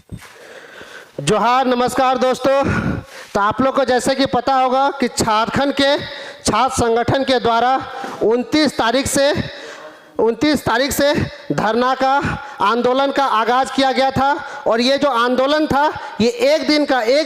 जोहार, नमस्कार दोस्तों। तो आप लोग को जैसे कि पता होगा कि झारखंड के छात्र संगठन के द्वारा 29 तारीख से धरना का आंदोलन का आगाज़ किया गया था। और ये जो आंदोलन था ये एक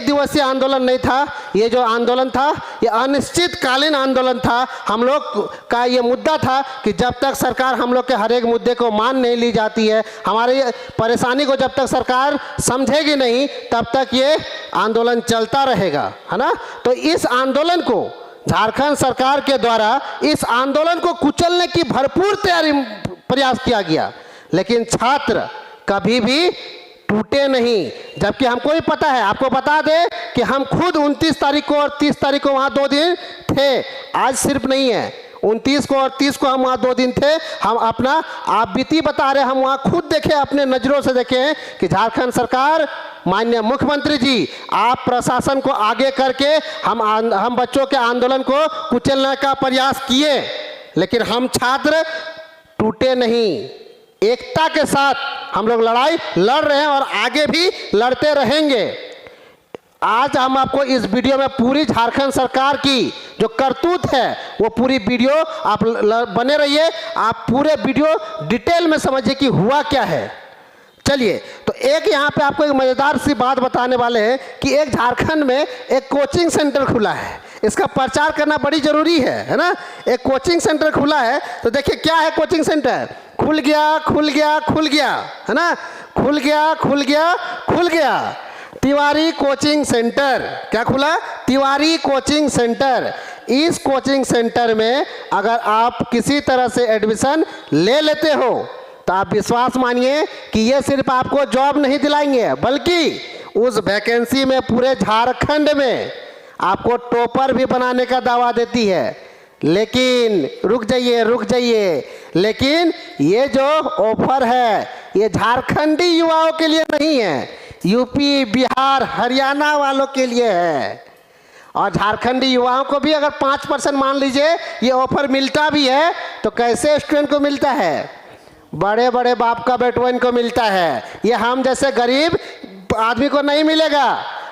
दिवसीय आंदोलन नहीं था। ये जो आंदोलन था ये अनिश्चितकालीन आंदोलन था। हम लोग का ये मुद्दा था कि जब तक सरकार हम लोग के हर एक मुद्दे को मान नहीं ली जाती है, हमारी परेशानी को जब तक सरकार समझेगी नहीं, तब तक ये आंदोलन चलता रहेगा, है ना। तो इस आंदोलन को झारखंड सरकार के द्वारा इस आंदोलन को कुचलने की भरपूर प्रयास किया गया, लेकिन छात्र कभी भी टूटे नहीं। जबकि हमको ही पता है, आपको बता दे कि हम खुद 29 तारीख को और 30 तारीख को वहाँ 2 दिन थे। आज सिर्फ नहीं है, 29 को और 30 को हम वहाँ 2 दिन थे। हम अपना आप बीती बता रहे, हम वहाँ खुद देखे, अपने नज़रों से देखे कि झारखंड सरकार, माननीय मुख्यमंत्री जी, आप प्रशासन को आगे करके हम बच्चों के आंदोलन को कुचलने का प्रयास किए, लेकिन हम छात्र टूटे नहीं। एकता के साथ हम लोग लड़ाई लड़ रहे हैं और आगे भी लड़ते रहेंगे। आज हम आपको इस वीडियो में पूरी झारखंड सरकार की जो करतूत है वो पूरी वीडियो आप बने रहिए, आप पूरे वीडियो डिटेल में समझिए कि हुआ क्या है। चलिए, तो एक यहाँ पे आपको एक मज़ेदार सी बात बताने वाले हैं कि एक झारखंड में एक कोचिंग सेंटर खुला है। इसका प्रचार करना बड़ी ज़रूरी है ना। एक कोचिंग सेंटर खुला है, तो देखिए क्या है कोचिंग सेंटर। खुल गया, है ना। खुल गया तिवारी कोचिंग सेंटर। क्या खुला? Tiwari coaching centre. इस कोचिंग सेंटर में अगर आप किसी तरह से एडमिशन ले लेते हो तो आप विश्वास मानिए कि ये सिर्फ आपको जॉब नहीं दिलाएंगे, बल्कि उस वैकेंसी में पूरे झारखंड में आपको टॉपर भी बनाने का दावा देती है। लेकिन रुक जाइए, लेकिन ये जो ऑफर है ये झारखंडी युवाओं के लिए नहीं है, यूपी, बिहार, हरियाणा वालों के लिए है। और झारखंडी युवाओं को भी अगर 5% मान लीजिए ये ऑफर मिलता भी है, तो कैसे स्टूडेंट को मिलता है? बड़े बड़े बाप का बेटवन को मिलता है। ये हम जैसे गरीब आदमी को नहीं मिलेगा।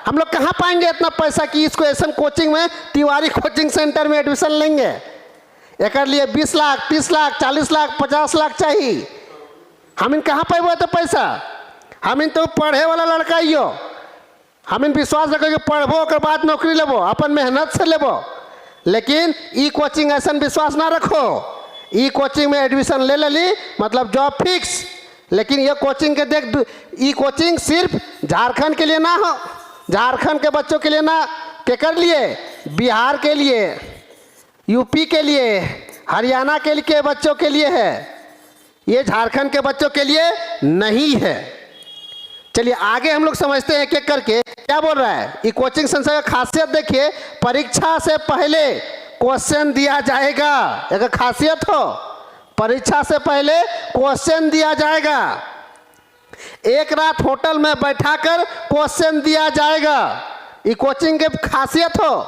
हम लोग कहाँ पाएंगे इतना पैसा कि इसको ऐसा कोचिंग में, तिवारी कोचिंग सेंटर में एडमिशन लेंगे? एक लिए 20 लाख, 30 लाख, 40 लाख, 50 लाख चाहिए। हम इन कहाँ पाए तो पैसा? हम इन तो पढ़े वाला लड़का ही हो। हम इन विश्वास रखो कि पढ़बो के बाद नौकरी लेबो, अपन मेहनत से लेबो। लेकिन ई कोचिंग ऐसा विश्वास ना रखो। ई कोचिंग में एडमिशन ले ली मतलब जॉब फिक्स। लेकिन ये कोचिंग के देख, ई कोचिंग सिर्फ झारखंड के लिए ना हो, झारखंड के बच्चों के लिए ना, केकर लिए? बिहार के लिए, यूपी के लिए, हरियाणा के लिए बच्चों के लिए है। ये झारखंड के बच्चों के लिए नहीं है। चलिए आगे हम लोग समझते हैं एक करके क्या बोल रहा है। ये कोचिंग संस्था का खासियत देखिए, परीक्षा से पहले क्वेश्चन दिया जाएगा। एक खासियत हो, परीक्षा से पहले क्वेश्चन दिया जाएगा। एक रात होटल में बैठाकर क्वेश्चन दिया जाएगा। ये कोचिंग की खासियत हो।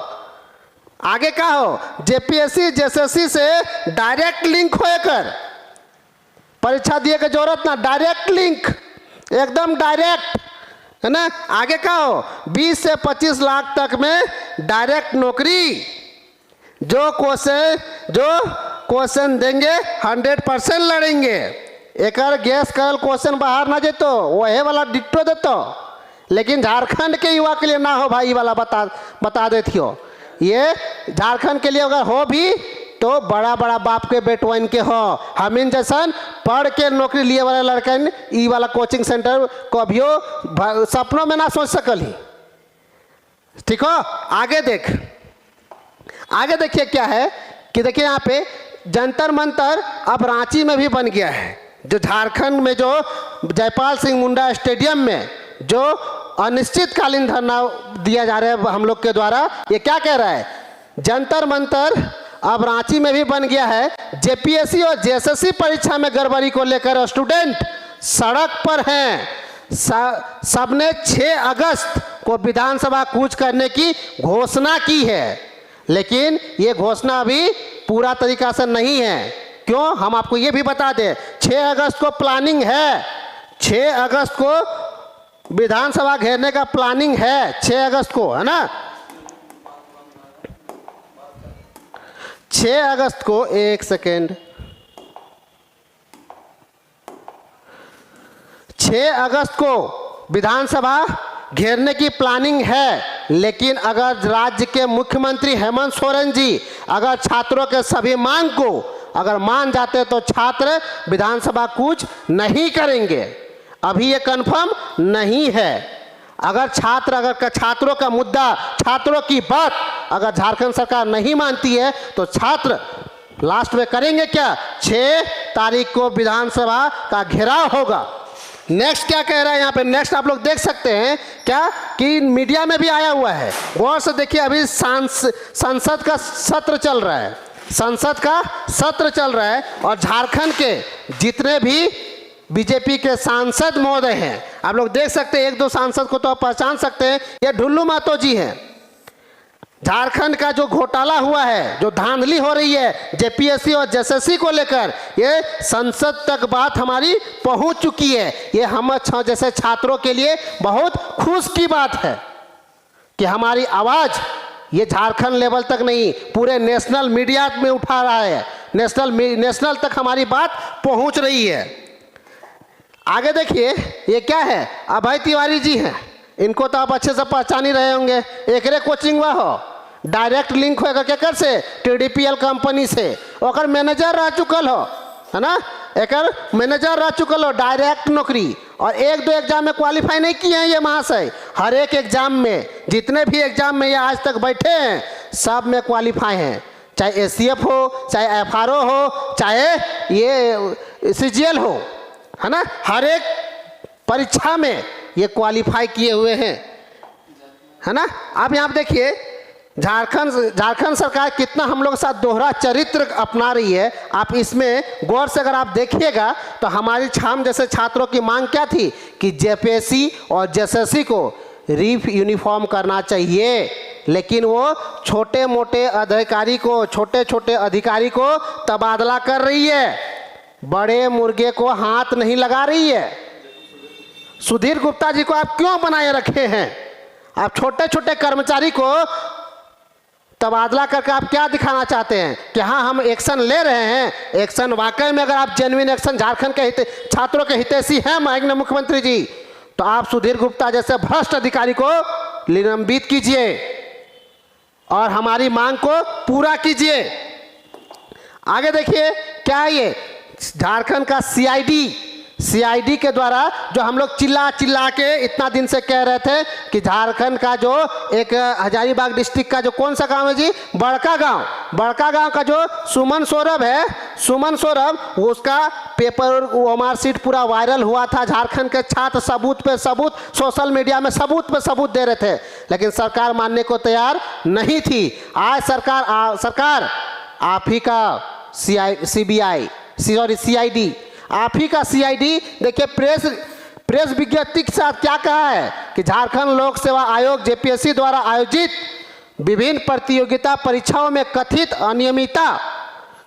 आगे का हो, जेपीएससी जेएसएससी से डायरेक्ट लिंक होकर परीक्षा दिए की जरूरत ना, डायरेक्ट लिंक, एकदम डायरेक्ट, है ना। आगे का हो, 20 से 25 लाख तक में डायरेक्ट नौकरी। जो क्वेश्चन देंगे 100% लड़ेंगे। एक गैस करल क्वेश्चन बाहर ना जेतो, वही वाला डिट्टो देतो। लेकिन झारखंड के युवा के लिए ना हो भाई, वाला बता देती हो। ये झारखंड के लिए अगर हो भी तो बड़ा बड़ा बाप के बेटवन के हो। हम इन जैसा पढ़ के नौकरी लिए वाले लड़कन ई वाला कोचिंग सेंटर कभियो सपनों में ना सोच सकल ही। ठीक हो, आगे देखिए क्या है कि देखिए यहाँ पे जंतर मंतर अब रांची में भी बन गया है। जो झारखंड में जो जयपाल सिंह मुंडा स्टेडियम में जो अनिश्चितकालीन धरना दिया जा रहा है हम लोग के द्वारा, ये क्या कह रहा है? जंतर मंतर अब रांची में भी बन गया है। जेपीएससी और जेएसएससी परीक्षा में गड़बड़ी को लेकर स्टूडेंट सड़क पर हैं। सबने 6 अगस्त को विधानसभा कूच करने की घोषणा की है, लेकिन ये घोषणा अभी पूरा तरीका से नहीं है। क्यों? हम आपको ये भी बता दें, 6 अगस्त को प्लानिंग है। 6 अगस्त को विधानसभा घेरने का प्लानिंग है 6 अगस्त को, है ना। 6 अगस्त को, एक सेकेंड, 6 अगस्त को विधानसभा घेरने की प्लानिंग है। लेकिन अगर राज्य के मुख्यमंत्री हेमंत सोरेन जी अगर छात्रों के सभी मांग को अगर मान जाते तो छात्र विधानसभा कूच नहीं करेंगे। अभी ये कंफर्म नहीं है। अगर छात्रों का मुद्दा, छात्रों की बात अगर झारखंड सरकार नहीं मानती है तो छात्र लास्ट में करेंगे क्या? 6 तारीख को विधानसभा का घेराव होगा। नेक्स्ट क्या कह रहा है यहाँ पे, नेक्स्ट आप लोग देख सकते हैं क्या कि मीडिया में भी आया हुआ है। गौर से देखिए, अभी संसद का सत्र चल रहा है, संसद का सत्र चल रहा है और झारखंड के जितने भी बीजेपी के सांसद महोदय हैं, आप लोग देख सकते हैं, 1-2 सांसद को तो आप पहचान सकते हैं, ये ढुल्लू महतो जी हैं। झारखंड का जो घोटाला हुआ है, जो धांधली हो रही है जेपीएससी और जेएसएससी को लेकर, ये संसद तक बात हमारी पहुंच चुकी है। ये हम जैसे छात्रों के लिए बहुत खुश की बात है कि हमारी आवाज़ ये झारखंड लेवल तक नहीं, पूरे नेशनल मीडिया में उठा रहा है, नेशनल तक हमारी बात पहुंच रही है। आगे देखिए, ये क्या है, अभय तिवारी जी हैं, इनको तो आप अच्छे से पहचान ही रहे होंगे। एकरे कोचिंग हुआ हो, डायरेक्ट लिंक होगा केकर से, टीडीपीएल कंपनी से, ओकर मैनेजर रह चुकल हो, है ना, एकर मैनेजर रह चुकल हो, डायरेक्ट नौकरी। और 1-2 एग्जाम में क्वालिफाई नहीं किए हैं ये महाशय, हर एक एग्जाम में, जितने भी एग्जाम में ये आज तक बैठे हैं सब में क्वालिफाई हैं, चाहे एसीएफ हो, चाहे एफआरओ हो, चाहे ये सीजीएल हो, है ना, हर एक परीक्षा में ये क्वालिफाई किए हुए हैं, है ना। आप यहाँ पे देखिए झारखंड सरकार कितना हम लोग के साथ दोहरा चरित्र अपना रही है। आप इसमें गौर से अगर आप देखिएगा तो हमारी हम जैसे छात्रों की मांग क्या थी कि जेपीएससी और जेएसएससी को यूनिफॉर्म करना चाहिए, लेकिन वो छोटे मोटे अधिकारी को, छोटे छोटे अधिकारी को तबादला कर रही है, बड़े मुर्गे को हाथ नहीं लगा रही है। सुधीर गुप्ता जी को आप क्यों बनाए रखे हैं? आप छोटे छोटे कर्मचारी को तबादला करके आप क्या दिखाना चाहते हैं कि हाँ हम एक्शन ले रहे हैं? एक्शन वाकई में अगर आप जेन्युइन एक्शन झारखंड के छात्रों के हितैषी हैं माननीय मुख्यमंत्री जी, तो आप सुधीर गुप्ता जैसे भ्रष्ट अधिकारी को निलंबित कीजिए और हमारी मांग को पूरा कीजिए। आगे देखिए क्या है, ये झारखंड का सीआईडी के द्वारा जो हम लोग चिल्ला के इतना दिन से कह रहे थे कि झारखंड का जो एक हजारीबाग डिस्ट्रिक्ट का जो कौन सा गांव है जी, बड़का गांव का जो सुमन सौरभ है, सुमन सौरभ, उसका पेपर मार्कशीट पूरा वायरल हुआ था। झारखंड के छात्र सबूत पे सबूत, सोशल मीडिया में सबूत पे सबूत दे रहे थे, लेकिन सरकार मानने को तैयार नहीं थी। आज सरकार आप ही का सीआईडी, आप ही का सीआईडी देखिए प्रेस विज्ञप्ति के साथ क्या कहा है कि झारखंड लोक सेवा आयोग जेपीएससी द्वारा आयोजित विभिन्न प्रतियोगिता परीक्षाओं में कथित अनियमितता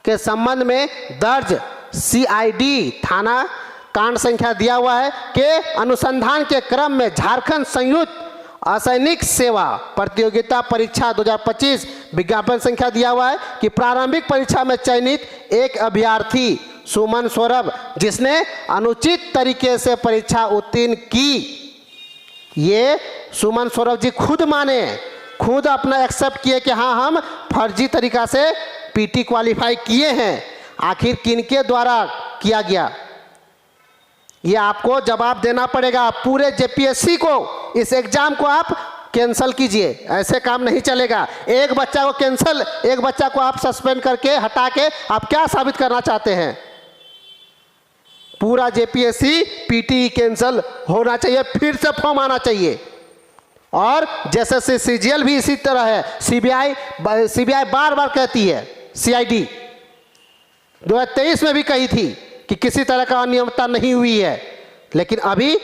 के संबंध में दर्ज सीआईडी थाना कांड संख्या दिया हुआ है के अनुसंधान के क्रम में झारखंड संयुक्त असैनिक सेवा प्रतियोगिता परीक्षा 2025 विज्ञापन संख्या दिया हुआ है कि प्रारंभिक परीक्षा में चयनित एक अभ्यर्थी सुमन सौरभ, जिसने अनुचित तरीके से परीक्षा उत्तीर्ण की, ये सुमन सौरभ जी खुद माने, खुद अपना एक्सेप्ट किए कि हाँ हम फर्जी तरीका से पीटी क्वालिफाई किए हैं। आखिर किनके द्वारा किया गया, ये आपको जवाब देना पड़ेगा। पूरे जेपीएससी को, इस एग्जाम को आप कैंसल कीजिए, ऐसे काम नहीं चलेगा। एक बच्चा को कैंसल, एक बच्चा को आप सस्पेंड करके हटा के आप क्या साबित करना चाहते हैं? पूरा जेपीएससी पीटी कैंसल होना चाहिए, फिर से फॉर्म आना चाहिए। और जैसे सीजीएल भी इसी तरह है, सीबीआई बार बार कहती है, सीआईडी 2023 में भी कही थी कि किसी तरह का अनियमितता नहीं हुई है, लेकिन अभी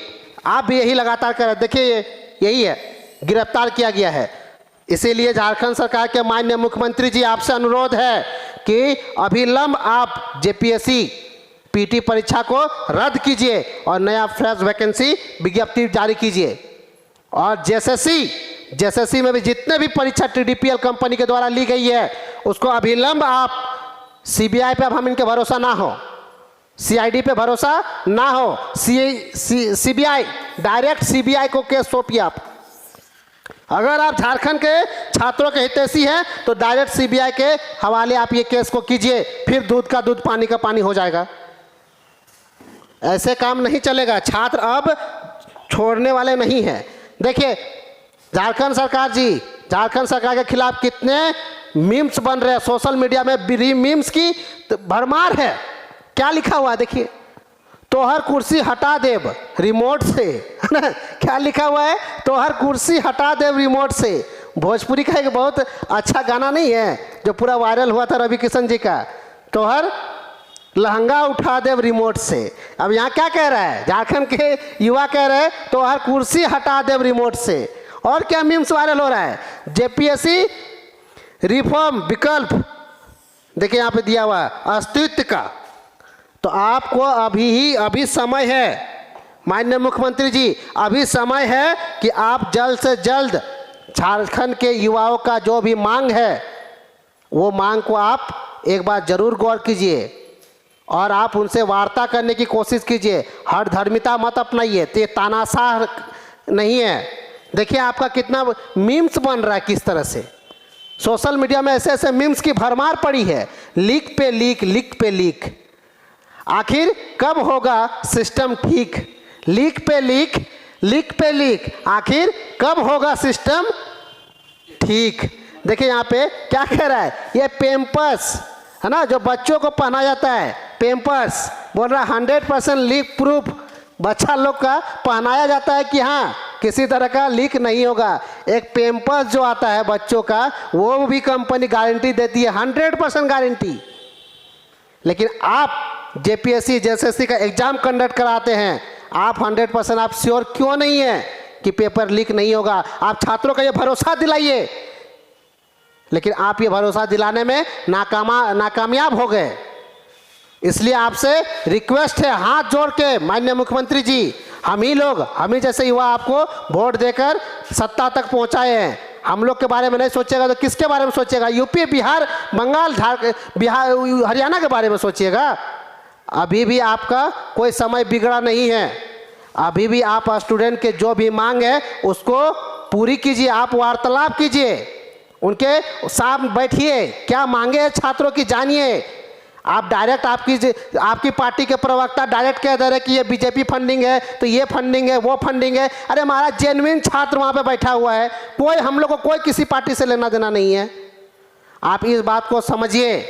आप भी यही लगातार कर रहे हैं। देखिए यही है, गिरफ्तार किया गया है। इसीलिए झारखंड सरकार के माननीय मुख्यमंत्री जी आपसे अनुरोध है कि अभिलंब आप जेपीएससी पीटी परीक्षा को रद्द कीजिए और नया फ्रेश वैकेंसी विज्ञप्ति जारी कीजिए। और जेएसएससी में भी जितने भी परीक्षा टीडीपीएल कंपनी के द्वारा ली गई है उसको अभिलंब आप, सीबीआई पे अब हम इनके भरोसा ना हो, सीआईडी पे भरोसा ना हो, सीबीआई डायरेक्ट सीबीआई को केस सौंपिए आप। अगर आप झारखंड के छात्रों के हितैषी हैं तो डायरेक्ट सीबीआई के हवाले आप ये केस को कीजिए, फिर दूध का दूध पानी का पानी हो जाएगा। ऐसे काम नहीं चलेगा, छात्र अब छोड़ने वाले नहीं हैं। देखिए झारखंड सरकार के खिलाफ कितने मीम्स बन रहे हैं सोशल मीडिया में, मीम्स की तो भरमार है। क्या लिखा हुआ है देखिए, तोहर कुर्सी हटा देव रिमोट से, है ना? क्या लिखा हुआ है, तोहर कुर्सी हटा देव रिमोट से। भोजपुरी का एक बहुत अच्छा गाना नहीं है जो पूरा वायरल हुआ था रवि किशन जी का, तोहर लहंगा उठा देव रिमोट से। अब यहाँ क्या कह रहा है, झारखंड के युवा कह रहे हैं तोहर कुर्सी हटा देव रिमोट से। और क्या मीम्स वायरल हो रहा है, जेपीएससी रिफॉर्म विकल्प देखिए यहाँ पे दिया हुआ है अस्तित्व का। तो आपको अभी समय है, माननीय मुख्यमंत्री जी, अभी समय है कि आप जल्द से जल्द झारखंड के युवाओं का जो भी मांग है वो मांग को आप एक बार जरूर गौर कीजिए और आप उनसे वार्ता करने की कोशिश कीजिए। हठधर्मिता मत अपनाइए, ये तानाशाह नहीं है। देखिए आपका कितना मीम्स बन रहा है, किस तरह से सोशल मीडिया में ऐसे ऐसे मीम्स की भरमार पड़ी है, लीक पे लीक। आखिर कब होगा सिस्टम ठीक, लीक पे लीक, आखिर कब होगा सिस्टम ठीक। देखिए यहाँ पे क्या कह रहा है, ये पेम्पर्स है ना जो बच्चों को पहना जाता है, पेम्पर्स बोल रहा है 100% लीक प्रूफ बच्चा लोग का पहनाया जाता है कि हाँ किसी तरह का लीक नहीं होगा। एक पेम्पर्स जो आता है बच्चों का वो भी कंपनी गारंटी देती है, 100% गारंटी। लेकिन आप जेपीएससी जेएसएससी का एग्जाम कंडक्ट कराते हैं, आप 100% आप श्योर क्यों नहीं है कि पेपर लीक नहीं होगा। आप छात्रों का ये भरोसा दिलाइए, लेकिन आप ये भरोसा दिलाने में नाकामयाब हो गए। इसलिए आपसे रिक्वेस्ट है हाथ जोड़ के, माननीय मुख्यमंत्री जी, हम ही जैसे युवा आपको वोट देकर सत्ता तक पहुंचाए हैं। हम लोग के बारे में नहीं सोचेगा तो किसके बारे में सोचेगा, यूपी, बिहार, बंगाल, बिहार, हरियाणा के बारे में सोचिएगा। अभी भी आपका कोई समय बिगड़ा नहीं है, अभी भी आप स्टूडेंट के जो भी मांग है उसको पूरी कीजिए। आप वार्तालाप कीजिए, उनके साथ बैठिए, क्या मांगे हैं छात्रों की जानिए। आप डायरेक्ट आपकी पार्टी के प्रवक्ता डायरेक्ट कह दे रहे कि ये बीजेपी फंडिंग है तो ये फंडिंग है वो फंडिंग है। अरे हमारा जेन्युइन छात्र वहाँ पे बैठा हुआ है, कोई हम लोग को कोई किसी पार्टी से लेना देना नहीं है। आप इस बात को समझिए,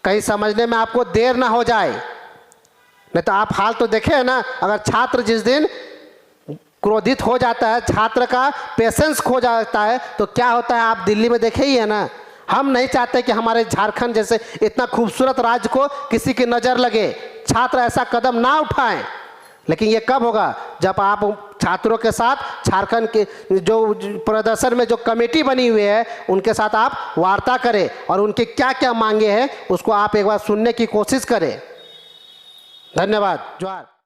कहीं समझने में आपको देर ना हो जाए। नहीं तो आप हाल तो देखे है ना, अगर छात्र जिस दिन क्रोधित हो जाता है, छात्र का पेशेंस खो जाता है तो क्या होता है, आप दिल्ली में देखे ही है ना। हम नहीं चाहते कि हमारे झारखंड जैसे इतना खूबसूरत राज्य को किसी की नज़र लगे, छात्र ऐसा कदम ना उठाएं। लेकिन ये कब होगा, जब आप छात्रों के साथ झारखंड के जो प्रदर्शन में जो कमेटी बनी हुई है उनके साथ आप वार्ता करें और उनके क्या क्या मांगे हैं उसको आप एक बार सुनने की कोशिश करें। धन्यवाद। जोहार।